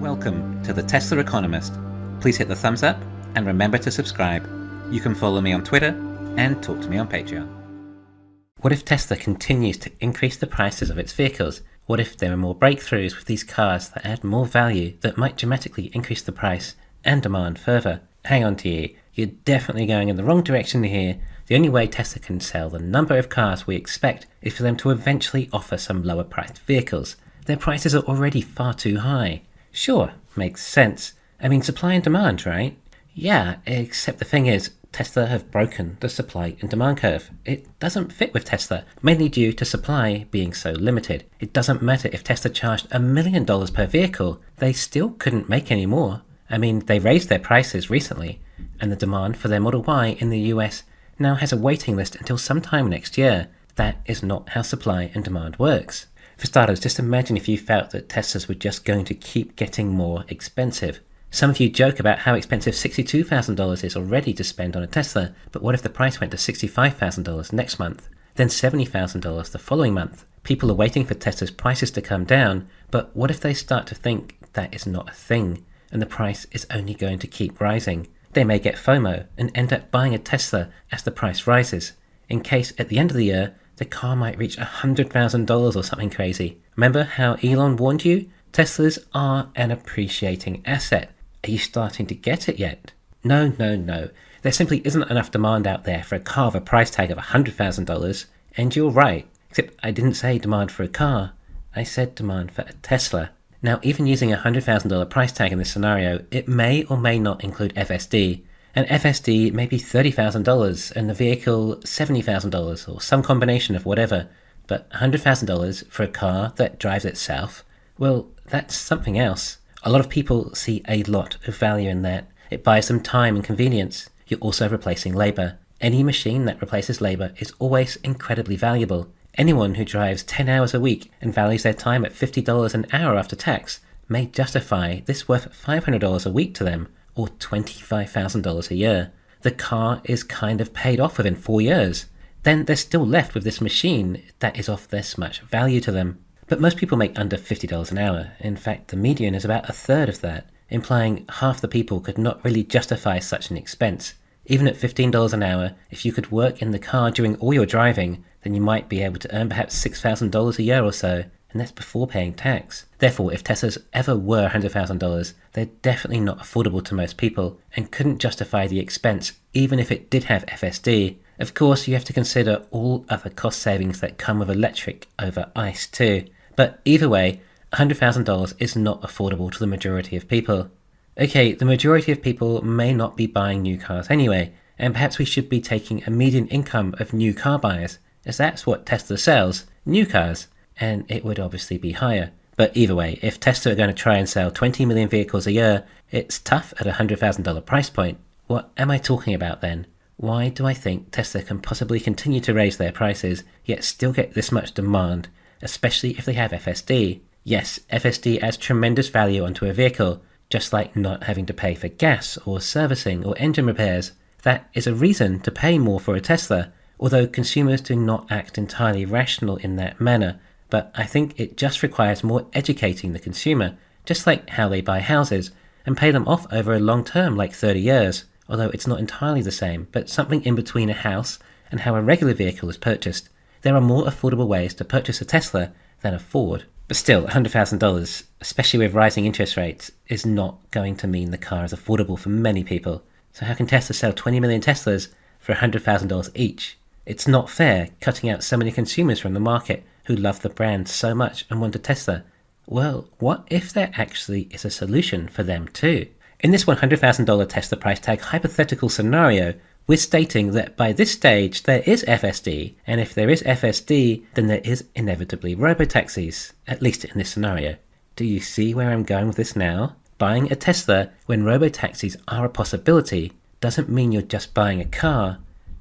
Welcome to the Tesla Economist. Please hit the thumbs up and remember to subscribe. You can follow me on Twitter and talk to me on Patreon. What if Tesla continues to increase the prices of its vehicles? What if there are more breakthroughs with these cars that add more value that might dramatically increase the price and demand further? Hang on to you. You're definitely going in the wrong direction here. The only way Tesla can sell the number of cars we expect is for them to eventually offer some lower priced vehicles. Their prices are already far too high. Sure, makes sense. I mean, supply and demand, right? Yeah, except the thing is, Tesla have broken the supply and demand curve. It doesn't fit with Tesla, mainly due to supply being so limited. It doesn't matter if Tesla charged $1 million per vehicle, they still couldn't make any more. I mean, they raised their prices recently, and the demand for their Model Y in the US now has a waiting list until sometime next year. That is not how supply and demand works. For starters, just imagine if you felt that Teslas were just going to keep getting more expensive. Some of you joke about how expensive $62,000 is already to spend on a Tesla, but what if the price went to $65,000 next month, then $70,000 the following month? People are waiting for Tesla's prices to come down, but what if they start to think that is not a thing, and the price is only going to keep rising? They may get FOMO and end up buying a Tesla as the price rises, in case at the end of the year, the car might reach $100,000 or something crazy. Remember how Elon warned you? Teslas are an appreciating asset. Are you starting to get it yet? No. There simply isn't enough demand out there for a car with a price tag of $100,000. And you're right, except I didn't say demand for a car. I said demand for a Tesla. Now, even using a $100,000 price tag in this scenario, it may or may not include FSD. An FSD may be $30,000 and the vehicle $70,000 or some combination of whatever. But $100,000 for a car that drives itself, well, that's something else. A lot of people see a lot of value in that. It buys them time and convenience. You're also replacing labor. Any machine that replaces labor is always incredibly valuable. Anyone who drives 10 hours a week and values their time at $50 an hour after tax may justify this worth $500 a week to them, or $25,000 a year. The car is kind of paid off within 4 years. Then they're still left with this machine that is of this much value to them. But most people make under $50 an hour. In fact, the median is about a third of that, implying half the people could not really justify such an expense. Even at $15 an hour, if you could work in the car during all your driving, then you might be able to earn perhaps $6,000 a year or so, and that's before paying tax. Therefore, if Teslas ever were $100,000, they're definitely not affordable to most people and couldn't justify the expense even if it did have FSD. Of course, you have to consider all other cost savings that come with electric over ICE too. But either way, $100,000 is not affordable to the majority of people. Okay, the majority of people may not be buying new cars anyway, and perhaps we should be taking a median income of new car buyers, as that's what Tesla sells, new cars, and it would obviously be higher. But either way, if Tesla are going to try and sell 20 million vehicles a year, it's tough at a $100,000 price point. What am I talking about then? Why do I think Tesla can possibly continue to raise their prices, yet still get this much demand, especially if they have FSD? Yes, FSD adds tremendous value onto a vehicle, just like not having to pay for gas or servicing or engine repairs. That is a reason to pay more for a Tesla, although consumers do not act entirely rational in that manner. But I think it just requires more educating the consumer, just like how they buy houses, and pay them off over a long term like 30 years, although it's not entirely the same, but something in between a house and how a regular vehicle is purchased. There are more affordable ways to purchase a Tesla than a Ford. But still, $100,000, especially with rising interest rates, is not going to mean the car is affordable for many people. So how can Tesla sell 20 million Teslas for $100,000 each? It's not fair, cutting out so many consumers from the market who love the brand so much and want a Tesla. Well, what if there actually is a solution for them too? In this $100,000 Tesla price tag hypothetical scenario, we're stating that by this stage there is FSD, and if there is FSD, then there is inevitably Robotaxis, at least in this scenario. Do you see where I'm going with this now? Buying a Tesla when Robotaxis are a possibility doesn't mean you're just buying a car,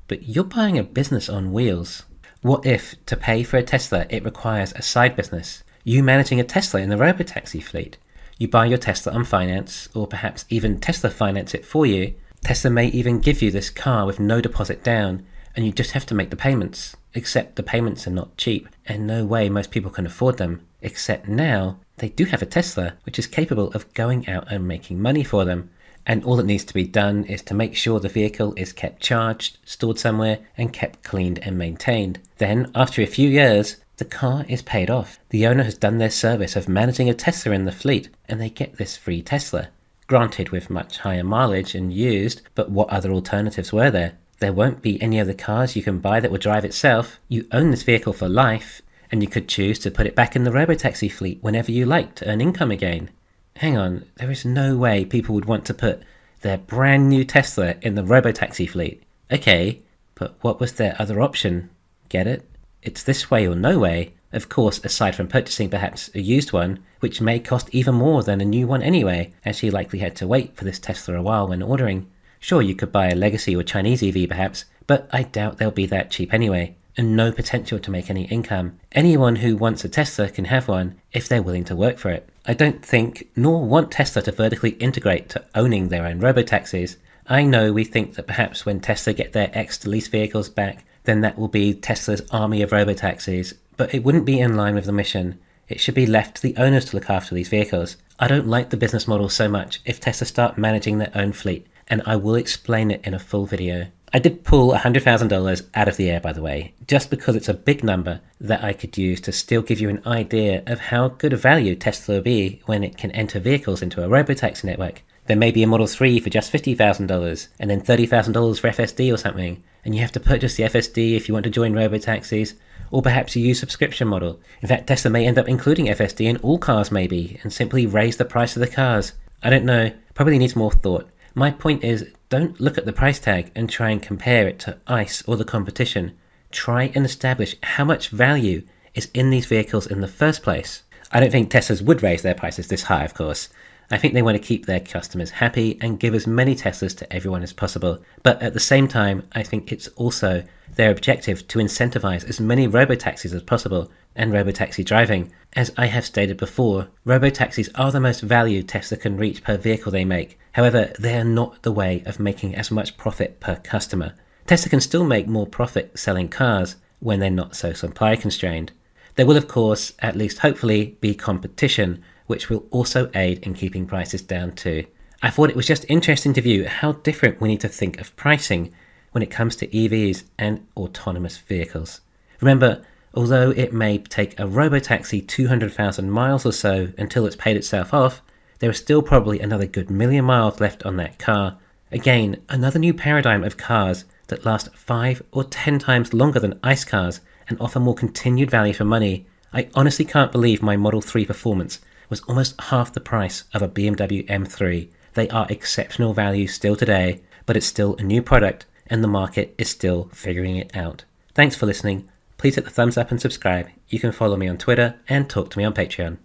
but you're buying a business on wheels. What if, to pay for a Tesla, it requires a side business? You managing a Tesla in the Robotaxi fleet. You buy your Tesla on finance, or perhaps even Tesla finance it for you. Tesla may even give you this car with no deposit down, and you just have to make the payments. Except the payments are not cheap, and no way most people can afford them. Except now, they do have a Tesla which is capable of going out and making money for them. And all that needs to be done is to make sure the vehicle is kept charged, stored somewhere, and kept cleaned and maintained. Then, after a few years, the car is paid off. The owner has done their service of managing a Tesla in the fleet, and they get this free Tesla. Granted with much higher mileage and used, but what other alternatives were there? There won't be any other cars you can buy that will drive itself. You own this vehicle for life, and you could choose to put it back in the Robotaxi fleet whenever you like to earn income again. Hang on, there is no way people would want to put their brand new Tesla in the Robotaxi fleet. Okay, but what was their other option? Get it? It's this way or no way. Of course, aside from purchasing perhaps a used one, which may cost even more than a new one anyway, as you likely had to wait for this Tesla a while when ordering. Sure, you could buy a legacy or Chinese EV perhaps, but I doubt they'll be that cheap anyway, and no potential to make any income. Anyone who wants a Tesla can have one if they're willing to work for it. I don't think, nor want Tesla to vertically integrate to owning their own robotaxis. I know we think that perhaps when Tesla get their ex-lease vehicles back, then that will be Tesla's army of robotaxis, but it wouldn't be in line with the mission. It should be left to the owners to look after these vehicles. I don't like the business model so much if Tesla start managing their own fleet, and I will explain it in a full video. I did pull $100,000 out of the air, by the way, just because it's a big number that I could use to still give you an idea of how good a value Tesla will be when it can enter vehicles into a robotaxi network. There may be a Model 3 for just $50,000 and then $30,000 for FSD or something, and you have to purchase the FSD if you want to join robotaxis, or perhaps you use subscription model. In fact, Tesla may end up including FSD in all cars maybe, and simply raise the price of the cars. I don't know, probably needs more thought. My point is, don't look at the price tag and try and compare it to ICE or the competition. Try and establish how much value is in these vehicles in the first place. I don't think Teslas would raise their prices this high, of course. I think they want to keep their customers happy and give as many Teslas to everyone as possible. But at the same time, I think it's also their objective to incentivize as many robotaxis as possible and robotaxi driving. As I have stated before, robotaxis are the most value Tesla can reach per vehicle they make. However, they are not the way of making as much profit per customer. Tesla can still make more profit selling cars when they're not so supply constrained. There will, of course, at least hopefully, be competition, which will also aid in keeping prices down too. I thought it was just interesting to view how different we need to think of pricing when it comes to EVs and autonomous vehicles. Remember, although it may take a robotaxi 200,000 miles or so until it's paid itself off, there is still probably another good million miles left on that car. Again, another new paradigm of cars that last 5 or 10 times longer than ICE cars and offer more continued value for money. I honestly can't believe my Model 3 Performance was almost half the price of a BMW M3. They are exceptional value still today, but it's still a new product and the market is still figuring it out. Thanks for listening. Please hit the thumbs up and subscribe. You can follow me on Twitter and talk to me on Patreon.